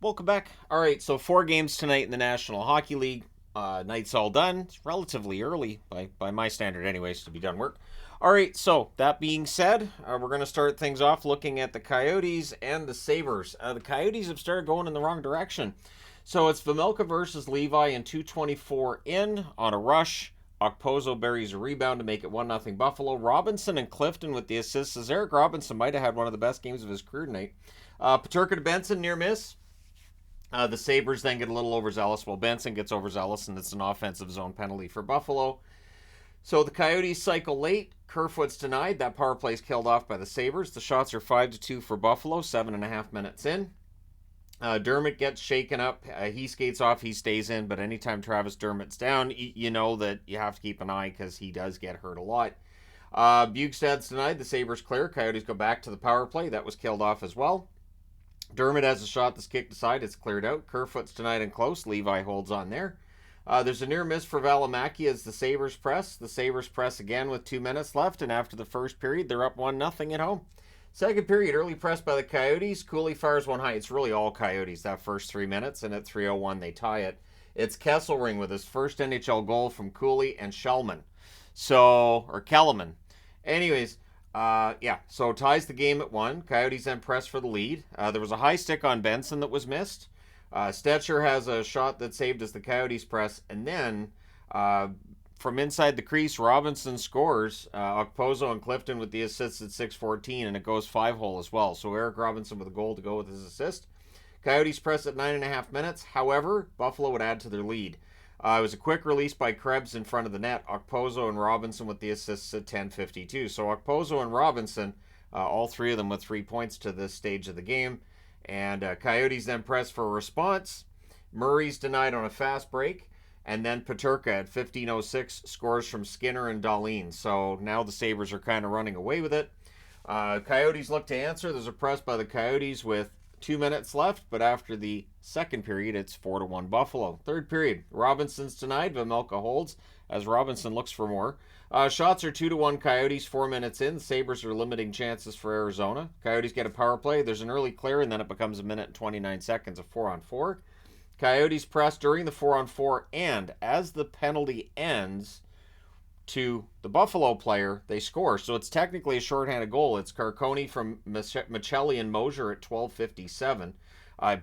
Welcome back. All right, so 4 games tonight in the National Hockey League. Night's all done. It's relatively early, by my standard anyways, to be done work. All right, so that being said, we're going to start things off looking at the Coyotes and the Sabres. The Coyotes have started going in the wrong direction. So it's Vejmelka versus Levi and 2:24 in on a rush. Okposo buries a rebound to make it 1-0 Buffalo. Robinson and Clifton with the assists, as Eric Robinson might have had one of the best games of his career tonight. Peterka to Benson, near miss. The Sabres then get a little overzealous. Well, Benson gets overzealous, and it's an offensive zone penalty for Buffalo. So the Coyotes cycle late. Kerfoot's denied. That power play is killed off by the Sabres. The shots are 5-2 for Buffalo, 7.5 minutes in. Dermott gets shaken up. He skates off. He stays in. But anytime Travis Dermott's down, you know that you have to keep an eye because he does get hurt a lot. Bukestad's denied. The Sabres clear. Coyotes go back to the power play. That was killed off as well. Dermott has a shot that's kicked aside. It's cleared out. Kerfoot's denied and close. Levi holds on there. There's a near miss for Valimaki as the Sabres press. The Sabres press again with 2 minutes left, and after the first period, they're up 1-0 at home. Second period, early press by the Coyotes. Cooley fires one high. It's really all Coyotes that first 3 minutes, and at 3:01 they tie it. It's Kesselring with his first NHL goal from Cooley and Kellerman. Anyways, so ties the game at 1. Coyotes then press for the lead. There was a high stick on Benson that was missed. Stetcher has a shot that saved as the Coyotes press. And then from inside the crease, Robinson scores. Okposo and Clifton with the assists at 6:14, and it goes 5-hole as well. So Eric Robinson with a goal to go with his assist. Coyotes press at 9.5 minutes. However, Buffalo would add to their lead. It was a quick release by Krebs in front of the net. Okposo and Robinson with the assists at 10:52. So Okposo and Robinson, all three of them with 3 points to this stage of the game. And Coyotes then press for a response. Murray's denied on a fast break. And then Peterka at 15:06 scores from Skinner and Dahlin. So now the Sabres are kind of running away with it. Coyotes look to answer. There's a press by the Coyotes with 2 minutes left, but after the second period, it's 4-1 Buffalo. Third period, Robinson's denied. Vejmelka holds as Robinson looks for more. Shots are 2-1 Coyotes, 4 minutes in. Sabres are limiting chances for Arizona. Coyotes get a power play. There's an early clear, and then it becomes 1 minute and 29 seconds of 4-on-4. Coyotes press during the 4-on-4, and as the penalty ends to the Buffalo player, they score. So it's technically a shorthanded goal. It's Carconi from Michelli and Mosier at 12:57.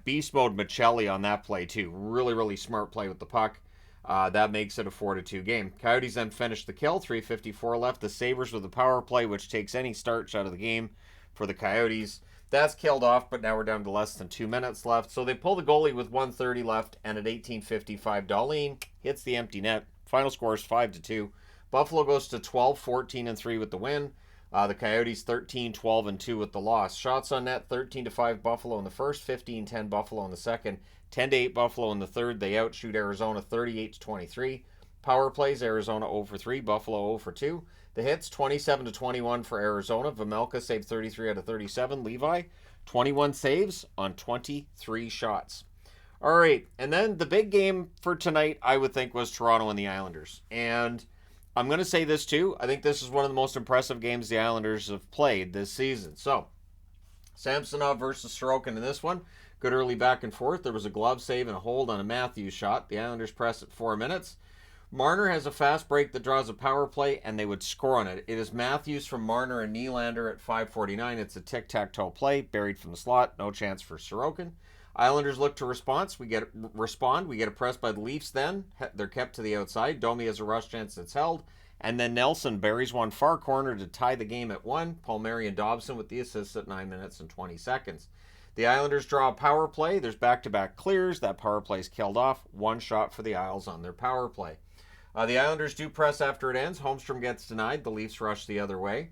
Beast mode Michelli on that play too. Really, really smart play with the puck. That makes it a 4-2 game. Coyotes then finish the kill. 3:54 left. The Sabres with the power play, which takes any starch out of the game for the Coyotes. That's killed off, but now we're down to less than 2 minutes left. So they pull the goalie with 1:30 left, and at 18:55, Dahlin hits the empty net. Final score is 5-2. Buffalo goes to 12-14-3 with the win. The Coyotes 13-12-2 with the loss. Shots on net 13-5 Buffalo in the first, 15-10 Buffalo in the second, 10-8 Buffalo in the third. They outshoot Arizona 38-23. Power plays, Arizona 0-3, Buffalo 0-2. The hits 27-21 for Arizona. Vejmelka saved 33 out of 37. Levi 21 saves on 23 shots. All right, and then the big game for tonight I would think was Toronto and the Islanders. And I'm going to say this too. I think this is one of the most impressive games the Islanders have played this season. So, Samsonov versus Sorokin in this one. Good early back and forth. There was a glove save and a hold on a Matthews shot. The Islanders press at 4 minutes. Marner has a fast break that draws a power play, and they would score on it. It is Matthews from Marner and Nylander at 5:49. It's a tic-tac-toe play, buried from the slot. No chance for Sorokin. Islanders look to respond. We get a press by the Leafs then. They're kept to the outside. Domi has a rush chance that's held. And then Nelson buries one far corner to tie the game at 1. Palmieri and Dobson with the assists at 9 minutes and 20 seconds. The Islanders draw a power play. There's back-to-back clears. That power play is killed off. One shot for the Isles on their power play. The Islanders do press after it ends. Holmstrom gets denied. The Leafs rush the other way.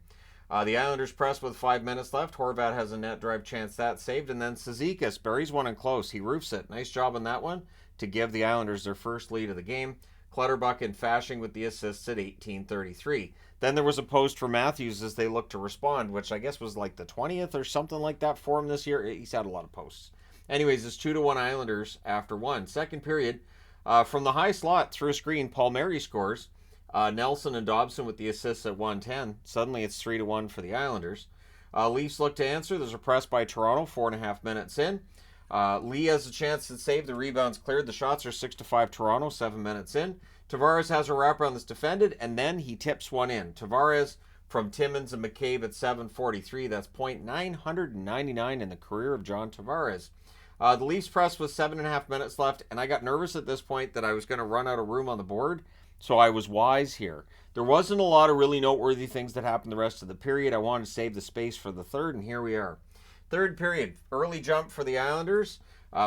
The Islanders press with 5 minutes left. Horvat has a net drive chance that's saved. And then Cizikas buries one in close. He roofs it. Nice job on that one to give the Islanders their first lead of the game. Clutterbuck and Fasching with the assists at 18:33. Then there was a post for Matthews as they looked to respond, which I guess was like the 20th or something like that for him this year. He's had a lot of posts. Anyways, it's 2-1 Islanders after 1. Second period, from the high slot through a screen, Palmieri scores. Nelson and Dobson with the assists at 1:10. Suddenly it's 3-1 for the Islanders. Leafs look to answer. There's a press by Toronto, 4.5 minutes in. Lee has a chance to save. The rebound's cleared. The shots are 6-5 Toronto, 7 minutes in. Tavares has a wraparound that's defended, and then he tips one in. Tavares from Timmins and McCabe at 7:43. That's .999 in the career of John Tavares. The Leafs press with 7.5 minutes left, and I got nervous at this point that I was going to run out of room on the board, so I was wise here. There wasn't a lot of really noteworthy things that happened the rest of the period. I wanted to save the space for the third, and here we are. Third period, early jump for the Islanders.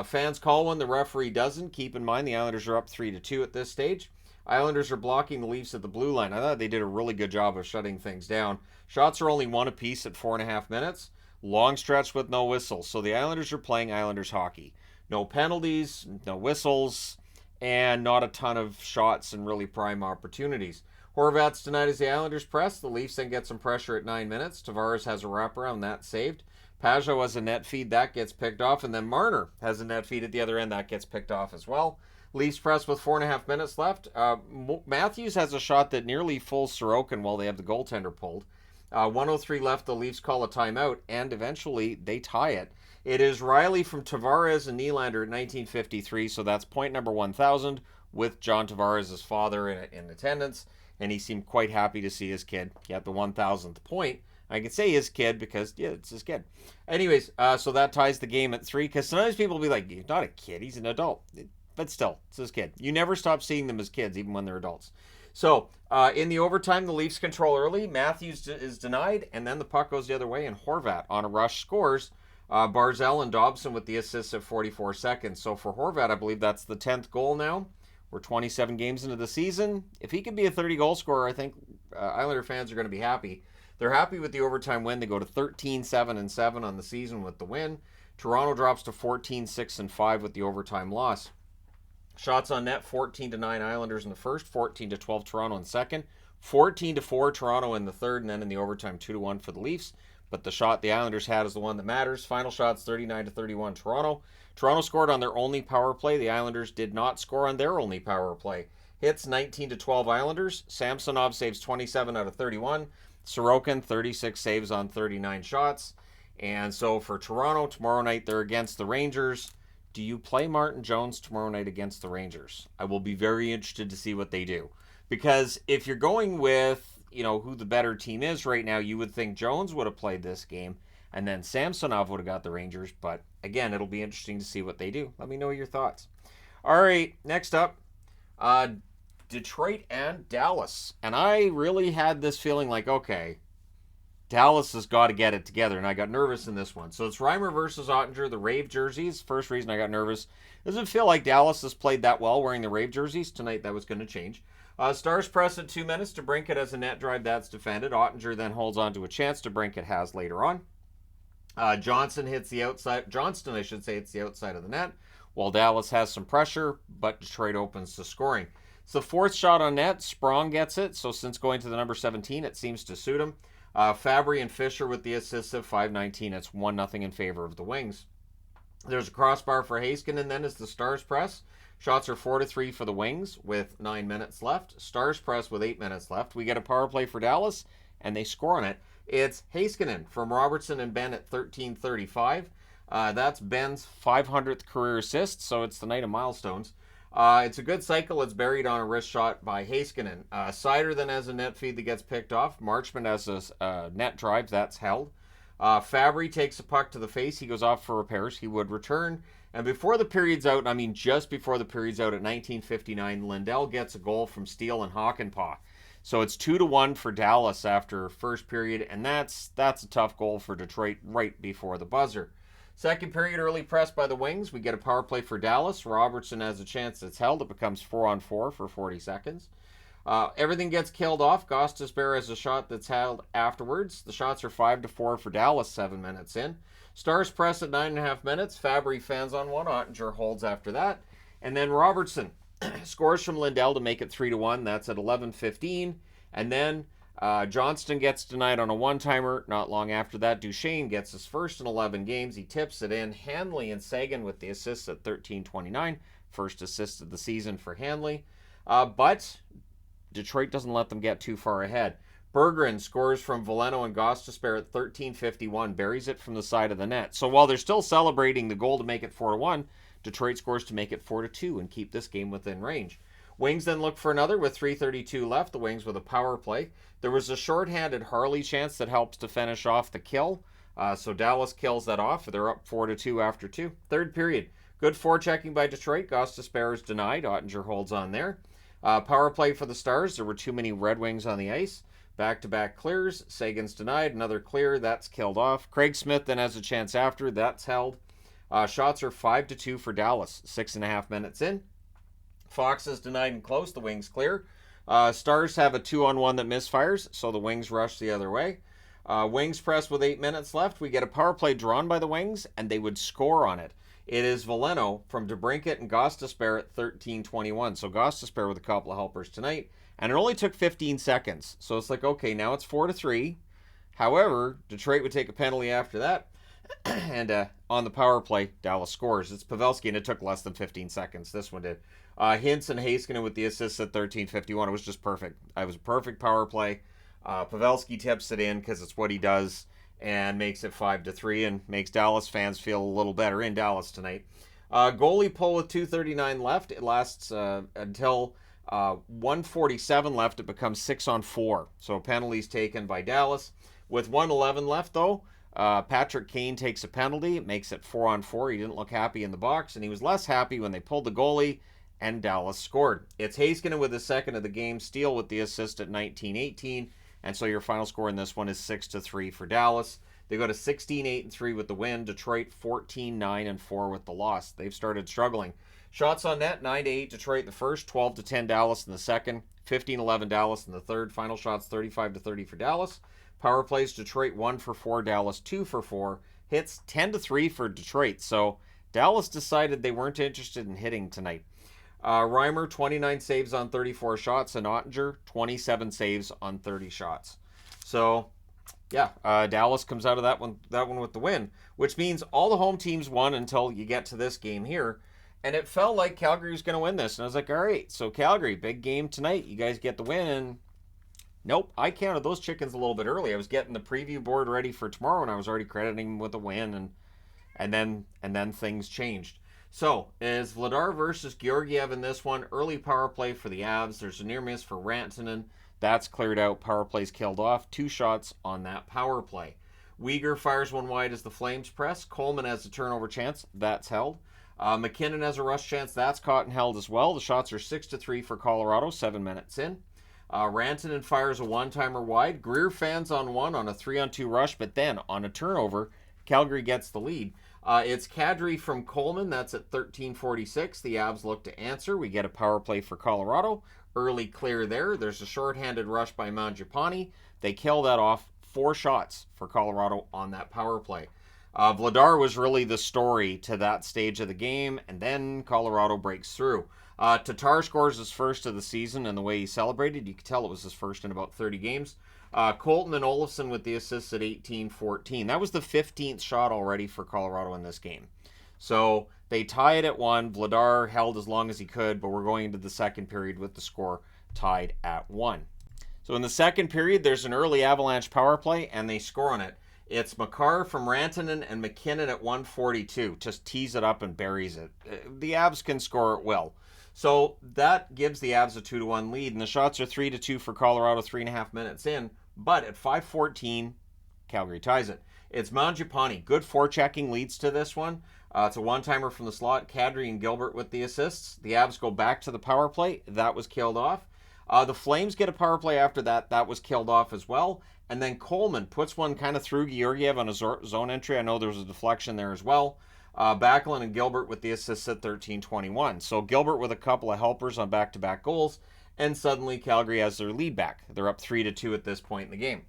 Fans call one, the referee doesn't. Keep in mind the Islanders are up 3-2 at this stage. Islanders are blocking the Leafs at the blue line. I thought they did a really good job of shutting things down. Shots are only one apiece at 4.5 minutes. Long stretch with no whistles. So the Islanders are playing Islanders hockey. No penalties, no whistles, and not a ton of shots and really prime opportunities. Horvat's denied as the Islanders press. The Leafs then get some pressure at 9 minutes. Tavares has a wraparound, that's saved. Pajot has a net feed, that gets picked off. And then Marner has a net feed at the other end, that gets picked off as well. Leafs press with 4.5 minutes left. Matthews has a shot that nearly fools Sorokin while they have the goaltender pulled. 1:03 left, the Leafs call a timeout, and eventually they tie it. It is Riley from Tavares and Nylander at 1953, so that's point number 1,000 with John Tavares' father in attendance, and he seemed quite happy to see his kid get the 1,000th point. I can say his kid because, yeah, it's his kid. Anyways, so that ties the game at 3, because sometimes people will be like, he's not a kid, he's an adult. But still, it's his kid. You never stop seeing them as kids, even when they're adults. So, in the overtime, the Leafs control early. Matthews is denied, and then the puck goes the other way, and Horvat on a rush scores. Barzal and Dobson with the assists at 44 seconds. So for Horvat, I believe that's the 10th goal now. We're 27 games into the season. If he can be a 30-goal scorer, I think Islander fans are going to be happy. They're happy with the overtime win. They go to 13-7-7 on the season with the win. Toronto drops to 14-6-5 with the overtime loss. Shots on net, 14-9 Islanders in the first, 14-12 Toronto in second, 14-4 Toronto in the third, and then in the overtime 2-1 for the Leafs. But the shot the Islanders had is the one that matters. Final shots 39-31 Toronto. Toronto scored on their only power play. The Islanders did not score on their only power play. Hits 19-12 Islanders. Samsonov saves 27 out of 31. Sorokin 36 saves on 39 shots. And so for Toronto, tomorrow night they're against the Rangers. Do you play Martin Jones tomorrow night against the Rangers? I will be very interested to see what they do. Because if you're going with, who the better team is right now, you would think Jones would have played this game, and then Samsonov would have got the Rangers. But again, it'll be interesting to see what they do. Let me know your thoughts. All right, next up, Detroit and Dallas. And I really had this feeling like, okay, Dallas has got to get it together, and I got nervous in this one. So it's Reimer versus Ottinger, the Rave jerseys. First reason I got nervous. Doesn't feel like Dallas has played that well wearing the Rave jerseys. Tonight that was going to change. Stars press at 2 minutes. DeBrincat has a net drive that's defended. Ottinger then holds on to a chance DeBrincat has later on. Johnston hits the outside. Johnston, I should say, hits the outside of the net, while Dallas has some pressure, but Detroit opens to scoring. It's the fourth shot on net. Sprong gets it, so since going to the number 17, it seems to suit him. Fabry and Fisher with the assists of 5:19. It's 1-0 in favor of the Wings. There's a crossbar for Heiskanen then as the Stars press. Shots are 4-3 for the Wings with 9 minutes left. Stars press with 8 minutes left. We get a power play for Dallas, and they score on it. It's Heiskanen from Robertson and Ben at 13:35. That's Ben's 500th career assist, so it's the night of milestones. It's a good cycle. It's buried on a wrist shot by Heiskanen. Sider then has a net feed that gets picked off. Marchman has a net drive. That's held. Fabry takes a puck to the face. He goes off for repairs. He would return. And before the period's out, just before the period's out at 19:59, Lindell gets a goal from Steele and Hakanpää. So it's 2-1 for Dallas after first period, and that's a tough goal for Detroit right before the buzzer. Second period, early press by the Wings. We get a power play for Dallas. Robertson has a chance that's held. It becomes 4-on-4 for 40 seconds. Everything gets killed off. Gostisbehere has a shot that's held afterwards. The shots are 5-4 for Dallas 7 minutes in. Stars press at 9.5 minutes. Fabry fans on one. Ottinger holds after that. And then Robertson scores from Lindell to make it 3-1. That's at 11:15. And then Johnston gets denied on a one-timer. Not long after that, Duchesne gets his first in 11 games. He tips it in. Hanley and Sagan with the assists at 13:29. First assist of the season for Hanley. But Detroit doesn't let them get too far ahead. Berggren scores from Veleno and Gostisbehere at 13:51, buries it from the side of the net. So while they're still celebrating the goal to make it 4-1, Detroit scores to make it 4-2 and keep this game within range. Wings then look for another with 3:32 left. The Wings with a power play. There was a shorthanded Harley chance that helps to finish off the kill. So Dallas kills that off. They're up 4-2 after 2. Third period. Good forechecking by Detroit. Gostisbehere is denied. Ottinger holds on there. Power play for the Stars. There were too many Red Wings on the ice. Back-to-back clears. Sagan's denied. Another clear. That's killed off. Craig Smith then has a chance after. That's held. Shots are 5-2 for Dallas. 6.5 minutes in. Fox is denied and close. The Wings clear. Stars have a 2-on-1 that misfires, so the Wings rush the other way. Wings press with 8 minutes left. We get a power play drawn by the Wings, and they would score on it. It is Veleno from DeBrincat and Gostisbehere at 13:21. So Gostisbehere with a couple of helpers tonight. And it only took 15 seconds. So it's like, okay, now it's 4-3. However, Detroit would take a penalty after that. And on the power play, Dallas scores. It's Pavelski, and it took less than 15 seconds. This one did. Hintz and Heiskanen with the assists at 13:51. It was just perfect. It was a perfect power play. Pavelski tips it in because it's what he does and makes it 5-3 and makes Dallas fans feel a little better in Dallas tonight. Goalie pull with 2:39 left. It lasts until 1:47 left. It becomes 6-on-4. So penalties taken by Dallas. With 1:11 left, though, Patrick Kane takes a penalty. It makes it 4-on-4. He didn't look happy in the box, and he was less happy when they pulled the goalie, and Dallas scored. It's Heiskanen with his second of the game, Steele with the assist at 19:18, and so your final score in this one is 6-3 for Dallas. They go to 16-8-3 with the win. Detroit 14-9-4 with the loss. They've started struggling. Shots on net, 9-8 Detroit the first, 12-10 Dallas in the second, 15-11 Dallas in the third. Final shots 35-30 for Dallas. Power plays, Detroit 1-for-4, Dallas 2-for-4. Hits 10-3 for Detroit. So Dallas decided they weren't interested in hitting tonight. Reimer, 29 saves on 34 shots, and Ottinger, 27 saves on 30 shots. So, yeah, Dallas comes out of that one with the win, which means all the home teams won until you get to this game here. And it felt like Calgary was going to win this. And I was like, all right, so Calgary, big game tonight. You guys get the win. And nope, I counted those chickens a little bit early. I was getting the preview board ready for tomorrow, and I was already crediting them with a win. And then things changed. So, is Vladar versus Georgiev in this one. Early power play for the Avs. There's a near miss for Rantanen. That's cleared out. Power play's killed off. 2 shots on that power play. Weegar fires one wide as the Flames press. Coleman has a turnover chance. That's held. McKinnon has a rush chance. That's caught and held as well. The shots are 6-3 for Colorado, 7 minutes in. Rantanen fires a one-timer wide. Greer fans on one on a 3-on-2 rush, but then on a turnover, Calgary gets the lead. It's Kadri from Coleman. That's at 13:46. The Avs look to answer. We get a power play for Colorado. Early clear there. There's a shorthanded rush by Mangiapane. They kill that off. 4 shots for Colorado on that power play. Vladar was really the story to that stage of the game, and then Colorado breaks through. Tatar scores his first of the season, and the way he celebrated, you could tell it was his first in about 30 games. Colton and Olofsson with the assists at 18-14. That was the 15th shot already for Colorado in this game. So they tie it at 1. Vladar held as long as he could, but we're going into the second period with the score tied at 1. So in the second period, there's an early Avalanche power play, and they score on it. It's Makar from Rantanen and McKinnon at 1:42. Just tees it up and buries it. The Avs can score at will. So that gives the Avs a 2-1 lead, and the shots are 3-2 for Colorado, 3.5 minutes in. But at 5:14, Calgary ties it. It's Mangiapane. Good forechecking leads to this one. It's a one-timer from the slot. Kadri and Gilbert with the assists. The Avs go back to the power play. That was killed off. The Flames get a power play after that. That was killed off as well. And then Coleman puts one kind of through Georgiev on a zone entry. I know there was a deflection there as well. Backlund and Gilbert with the assists at 13:21. So Gilbert with a couple of helpers on back-to-back goals. And suddenly Calgary has their lead back. They're up 3-2 at this point in the game.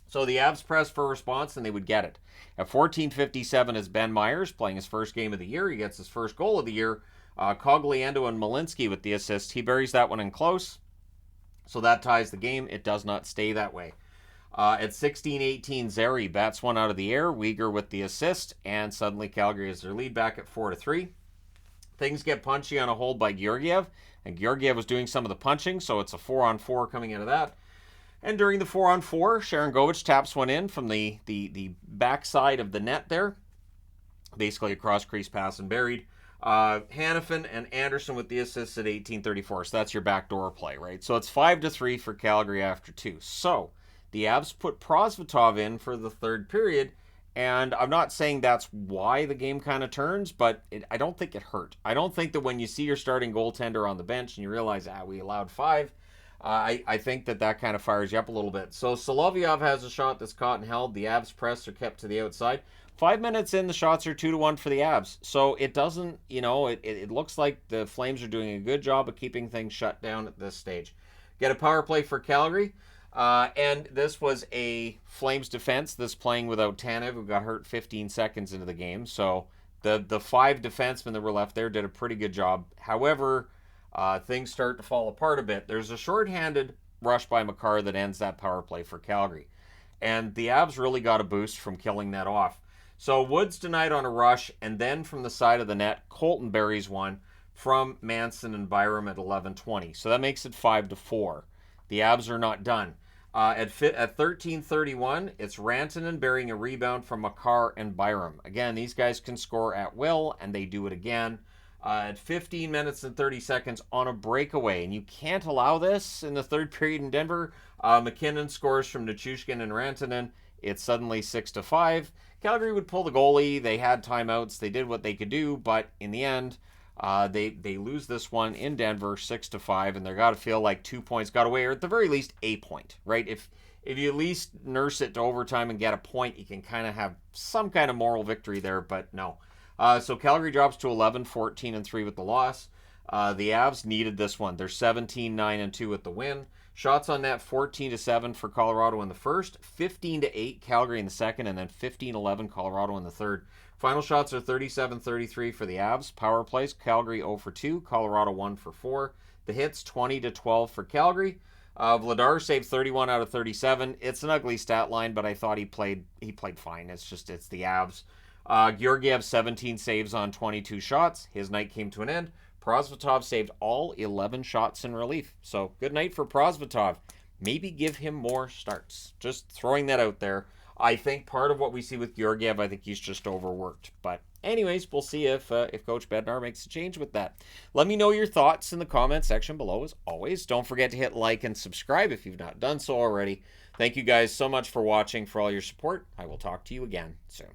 So the Avs press for a response, and they would get it. At 14:57 is Ben Myers playing his first game of the year. He gets his first goal of the year. Cogliando and Malinsky with the assist. He buries that one in close. So that ties the game. It does not stay that way. At 16:18, Zary bats one out of the air. Weegar with the assist, and suddenly Calgary has their lead back at 4-3. Things get punchy on a hold by Georgiev, and Georgiev was doing some of the punching, so it's a 4-on-4 coming out of that. And during the 4-on-4, Sharangovich taps one in from the backside of the net there, basically a cross-crease pass and buried. Hanifin and Anderson with the assists at 18:34. So that's your backdoor play, right? So it's 5-3 for Calgary after 2. So the Avs put Prosvetov in for the third period, and I'm not saying that's why the game kind of turns, but I don't think it hurt. I don't think that when you see your starting goaltender on the bench and you realize, we allowed 5, I think that kind of fires you up a little bit. So Solovyov has a shot that's caught and held. The Avs press are kept to the outside. 5 minutes in, the shots are 2-1 for the Avs. So it doesn't, it looks like the Flames are doing a good job of keeping things shut down at this stage. Get a power play for Calgary. And this was a Flames defense that's playing without Tanev, who got hurt 15 seconds into the game. So the 5 defensemen that were left there did a pretty good job. However, things start to fall apart a bit. There's a shorthanded rush by Makar that ends that power play for Calgary. And the Avs really got a boost from killing that off. So Woods denied on a rush, and then from the side of the net, Colton buries one from Manson and Byram at 11:20. So that makes it 5-4. The Avs are not done. At 13:31, it's Rantanen burying a rebound from Makar and Byram. Again, these guys can score at will, and they do it again. At 15 minutes and 30 seconds on a breakaway, and you can't allow this in the third period in Denver. McKinnon scores from Nichushkin and Rantanen. It's suddenly 6-5. Calgary would pull the goalie. They had timeouts. They did what they could do, but in the end, they lose this one in Denver 6-5, and they're got to feel like 2 points got away, or at the very least a point, right? If you at least nurse it to overtime and get a point, you can kind of have some kind of moral victory there, but no. So Calgary drops to 11-14-3 with the loss. The Avs needed this one. They're 17-9-2 with the win. Shots on net 14-7 for Colorado in the first, 15-8 Calgary in the second, and then 15-11 Colorado in the third. Final shots are 37-33 for the Avs. Power plays, Calgary 0-2, Colorado 1-4. The hits 20-12 for Calgary. Vladar saved 31 out of 37. It's an ugly stat line, but I thought he played fine. It's the Avs. Georgiev 17 saves on 22 shots. His night came to an end. Prosvetov saved all 11 shots in relief. So good night for Prosvetov. Maybe give him more starts. Just throwing that out there. I think part of what we see with Georgiev, I think he's just overworked. But anyways, we'll see if Coach Bednar makes a change with that. Let me know your thoughts in the comment section below as always. Don't forget to hit like and subscribe if you've not done so already. Thank you guys so much for watching, for all your support. I will talk to you again soon.